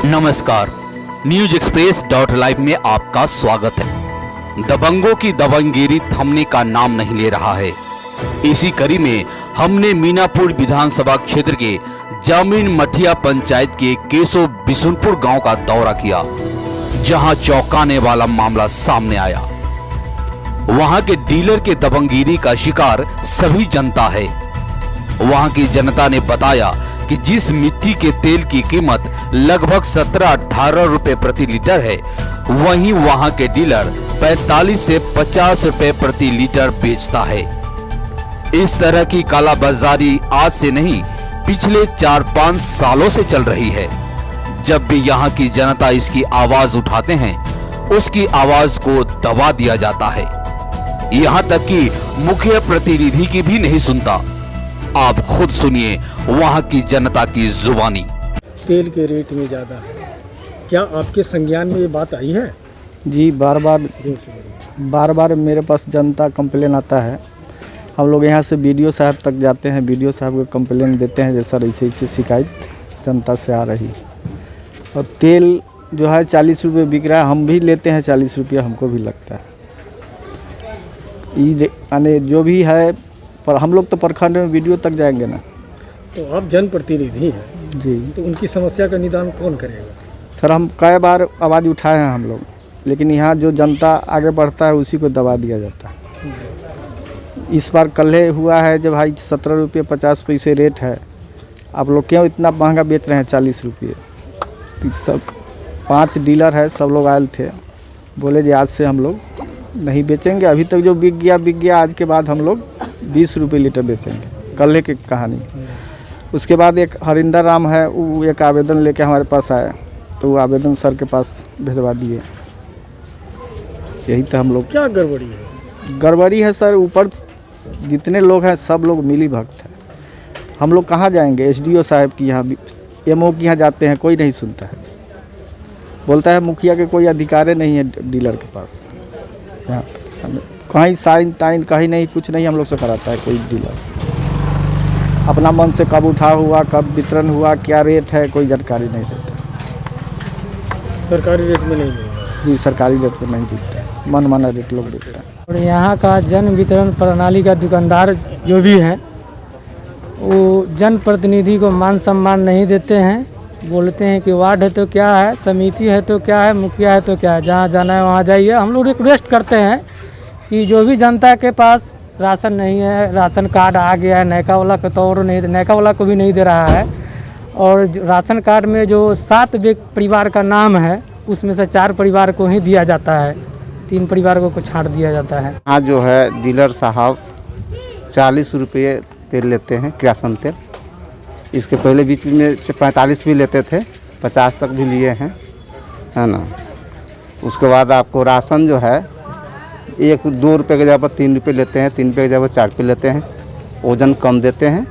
नमस्कार, news express .live में आपका स्वागत है। दबंगों की दबंगगिरी थमने का नाम नहीं ले रहा है। इसी कड़ी में हमने मीनापुर विधानसभा क्षेत्र के जामीन मठिया पंचायत के केशव बिशुनपुर गांव का दौरा किया, जहां चौंकाने वाला मामला सामने आया। वहां के डीलर के दबंगगिरी का शिकार सभी जनता है। वहां की जनता ने बताया कि जिस मिट्टी के तेल की कीमत लगभग 17-18 रुपए प्रति लीटर है, वहीं वहां के डीलर 45 से 50 रुपए प्रति लीटर बेचता है। इस तरह की कालाबाजारी आज से नहीं, पिछले 4-5 सालों से चल रही है। जब भी यहां की जनता इसकी आवाज उठाते हैं, उसकी आवाज को दबा दिया जाता है। यहां तक कि मुख्य प्रतिनिधि की भी नहीं सुनता। आप खुद सुनिए वहां की जनता की जुबानी। तेल के रेट में ज़्यादा है, क्या आपके संज्ञान में ये बात आई है? जी, बार बार मेरे पास जनता कंप्लेन आता है। हम लोग यहाँ से बीडीओ साहब तक जाते हैं, बीडीओ साहब को कंप्लेन देते हैं जैसा ऐसे शिकायत जनता से आ रही। और तेल जो है 40 रुपये बिक रहा है, हम भी लेते हैं 40 रुपया, हमको भी लगता है। यानी जो भी है, पर हम लोग तो प्रखंड में वीडियो तक जाएंगे ना। तो आप जनप्रतिनिधि हैं जी, तो उनकी समस्या का निदान कौन करेगा? सर हम कई बार आवाज़ उठाए हैं हम लोग, लेकिन यहाँ जो जनता आगे बढ़ता है उसी को दबा दिया जाता है। इस बार कल हुआ है जब भाई 17 रुपये 50 पैसे रेट है, आप लोग क्यों इतना महंगा बेच रहे हैं 40 रुपये? सब 5 डीलर है, सब लोग आए थे, बोले जी आज से हम लोग नहीं बेचेंगे। अभी तक जो बिक गया, आज के बाद हम लोग 20 रुपये लीटर बेचेंगे। कल की कहानी। उसके बाद एक हरिंदर राम है, वो एक आवेदन लेके हमारे पास आया, तो वो आवेदन सर के पास भिजवा दिए। यही तो हम लोग। क्या गड़बड़ी है? गड़बड़ी है सर, ऊपर जितने लोग हैं सब लोग मिली भगत है। हम लोग कहाँ जाएंगे? एसडीओ साहब की यहाँ, एमओ की यहाँ जाते हैं, कोई नहीं सुनता है। बोलता है मुखिया के कोई अधिकार नहीं है डीलर के पास। यहाँ कहीं साइन ताइन कहीं नहीं, कुछ नहीं हम लोग से कराता है कोई डीलर। अपना मन से कब उठा हुआ, कब वितरण हुआ, क्या रेट है, कोई जानकारी नहीं देता। सरकारी रेट में नहीं मिलेगा? जी, सरकारी रेट में नहीं बिकता है, मनमाना रेट लोग बिकता है। और यहाँ का जन वितरण प्रणाली का दुकानदार जो भी हैं, वो जन प्रतिनिधि को मान सम्मान नहीं देते हैं। बोलते हैं कि वार्ड है तो क्या है, समिति है तो क्या है, मुखिया है तो क्या है, जहाँ जाना है वहाँ जाइए। हम लोग रिक्वेस्ट करते हैं कि जो भी जनता के पास राशन नहीं है, राशन कार्ड आ गया है, नयका वाला को तो और नहीं, नयका वाला को भी नहीं दे रहा है। और राशन कार्ड में जो 7 परिवार का नाम है, उसमें से 4 परिवार को ही दिया जाता है, 3 परिवार को छांट दिया जाता है। हाँ, जो है डीलर साहब 40 रुपये तेल लेते हैं, किरासन तेल। इसके पहले बीच में 45 भी लेते थे, 50 तक भी लिए हैं, है ना। उसके बाद आपको राशन जो है 1-2 रुपये के जगह पर 3 रुपये लेते हैं, 3 रुपये की जगह पर 4 रुपये लेते हैं। वज़न कम देते हैं।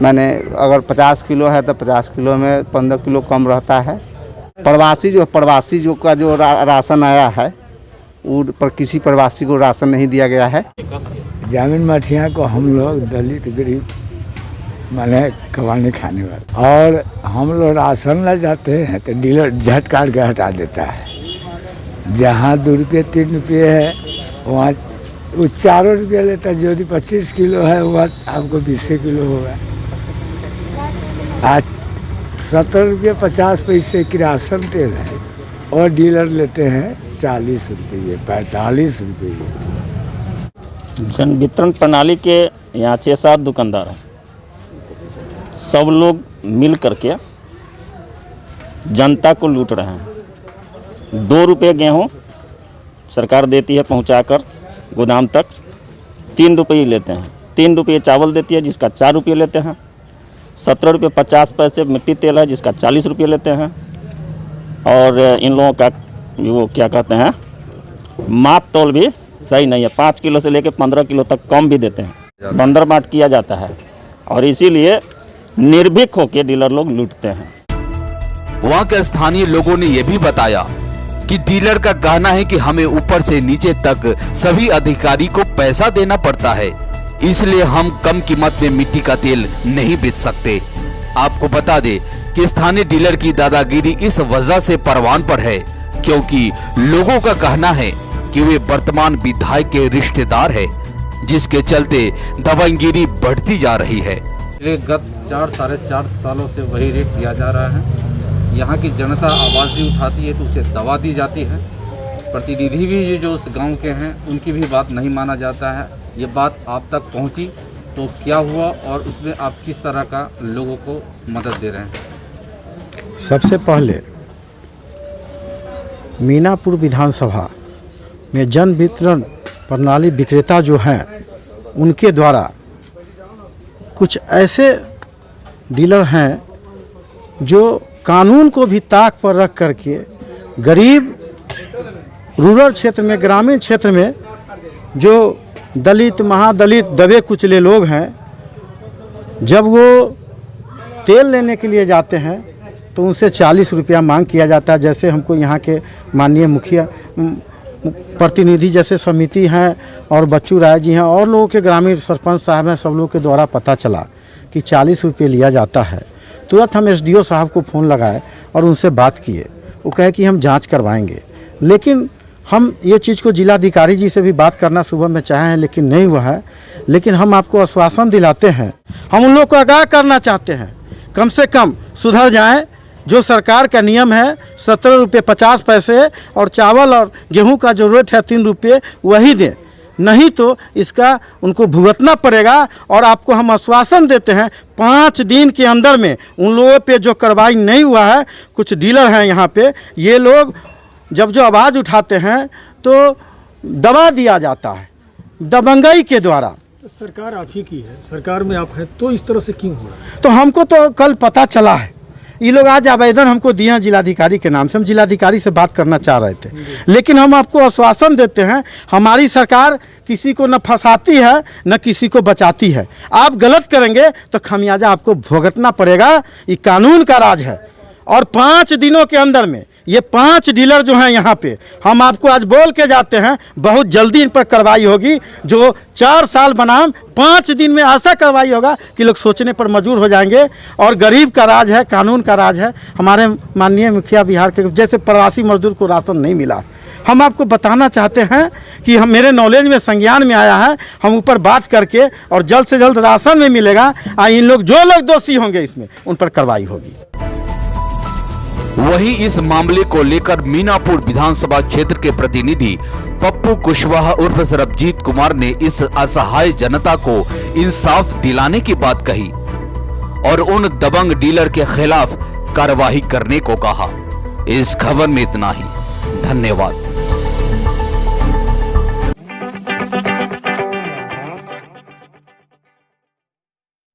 मैंने अगर 50 किलो है तो 50 किलो में 15 किलो कम रहता है। प्रवासी जो का जो राशन आया है, वो पर किसी प्रवासी को राशन नहीं दिया गया है। जामीन मठिया को हम लोग दलित गरीब माने कमाने खाने वाले, और हम लोग राशन ला जाते हैं तो डीलर झट काट के हटा देता है। जहाँ 2 रुपये 3 रुपये है, वहाँ वो 4 रुपये लेता है। यदि 25 किलो है, वहाँ आपको 20 किलो होगा। आज 17 रुपये 50 पैसे की राशन तेल है, और डीलर लेते हैं 40 रुपये 45 रुपये। जन वितरण प्रणाली के यहाँ 6-7 दुकानदार हैं। सब लोग मिल करके जनता को लूट रहे हैं। 2 रुपये गेहूँ सरकार देती है पहुंचाकर गोदाम तक, 3 रुपये लेते हैं। 3 रुपये चावल देती है, जिसका 4 रुपये लेते हैं। 17 रुपये 50 पैसे मिट्टी तेल है, जिसका 40 रुपये लेते हैं। और इन लोगों का वो क्या कहते हैं, माप तोल भी सही नहीं है। 5 किलो से लेकर 15 किलो तक कम भी देते हैं। बंदर बाट किया जाता है, और इसीलिए निर्भीक होकर डीलर लोग लूटते हैं। वहां के स्थानीय लोगों ने यह भी बताया कि डीलर का कहना है कि हमें ऊपर से नीचे तक सभी अधिकारी को पैसा देना पड़ता है, इसलिए हम कम कीमत में मिट्टी का तेल नहीं बेच सकते। आपको बता दें कि स्थानीय डीलर की दादागिरी इस वजह से परवान पर है क्योंकि लोगों का कहना है कि वे वर्तमान विधायक के रिश्तेदार है, जिसके चलते दबंगगिरी बढ़ती जा रही है। गत 4-4.5 सालों से वही रेट दिया जा रहा है। यहाँ की जनता आवाज़ भी उठाती है तो उसे दबा दी जाती है। प्रतिनिधि भी जो उस गांव के हैं उनकी भी बात नहीं माना जाता है। ये बात आप तक पहुँची तो क्या हुआ और उसमें आप किस तरह का लोगों को मदद दे रहे हैं? सबसे पहले मीनापुर विधानसभा में जन वितरण प्रणाली विक्रेता जो हैं उनके द्वारा कुछ ऐसे डीलर हैं जो कानून को भी ताक पर रख करके गरीब रूरल क्षेत्र में, ग्रामीण क्षेत्र में जो दलित महादलित दबे कुचले लोग हैं, जब वो तेल लेने के लिए जाते हैं तो उनसे 40 रुपया मांग किया जाता है। जैसे हमको यहाँ के माननीय मुखिया प्रतिनिधि जैसे समिति हैं और बच्चू राय जी हैं और लोगों के ग्रामीण सरपंच साहब हैं, सब लोगों के द्वारा पता चला कि 40 रुपये लिया जाता है। तुरंत हम एसडीओ साहब को फ़ोन लगाए और उनसे बात किए। वो कहे कि हम जांच करवाएंगे, लेकिन हम ये चीज़ को जिलाधिकारी जी से भी बात करना सुबह में चाहे हैं लेकिन नहीं हुआ है। लेकिन हम आपको आश्वासन दिलाते हैं, हम उन लोगों को आगाह करना चाहते हैं, कम से कम सुधर जाएं। जो सरकार का नियम है 17 रुपये 50 पैसे और चावल और गेहूं का जो रेट है 3 रुपये वही दें, नहीं तो इसका उनको भुगतना पड़ेगा। और आपको हम आश्वासन देते हैं 5 दिन के अंदर में उन लोगों पे जो कार्रवाई नहीं हुआ है, कुछ डीलर हैं यहाँ पे, ये लोग जब जो आवाज़ उठाते हैं तो दबा दिया जाता है दबंगई के द्वारा। सरकार आप ही की है, सरकार में आप हैं, तो इस तरह से क्यों हुआ? तो हमको तो कल पता चला है, ये लोग आज आवेदन हमको दिए हैं जिलाधिकारी के नाम से। हम जिलाधिकारी से बात करना चाह रहे थे, लेकिन हम आपको आश्वासन देते हैं हमारी सरकार किसी को न फंसाती है न किसी को बचाती है। आप गलत करेंगे तो खमियाजा आपको भुगतना पड़ेगा। ये कानून का राज है। और 5 दिनों के अंदर में ये 5 डीलर जो हैं यहाँ पे, हम आपको आज बोल के जाते हैं बहुत जल्दी इन पर कार्रवाई होगी। जो 4 साल बनाम 5 दिन में ऐसा कार्रवाई होगा कि लोग सोचने पर मजबूर हो जाएंगे। और गरीब का राज है, कानून का राज है। हमारे माननीय मुखिया बिहार के जैसे प्रवासी मजदूर को राशन नहीं मिला, हम आपको बताना चाहते हैं कि हम मेरे नॉलेज में संज्ञान में आया है, हम ऊपर बात करके और जल्द से जल्द राशन में मिलेगा। इन लोग जो लोग दोषी होंगे इसमें उन पर कार्रवाई होगी। वहीं इस मामले को लेकर मीनापुर विधानसभा क्षेत्र के प्रतिनिधि पप्पू कुशवाहा उर्फ सरबजीत कुमार ने इस असहाय जनता को इंसाफ दिलाने की बात कही और उन दबंग डीलर के खिलाफ कार्रवाई करने को कहा। इस खबर में इतना ही। धन्यवाद।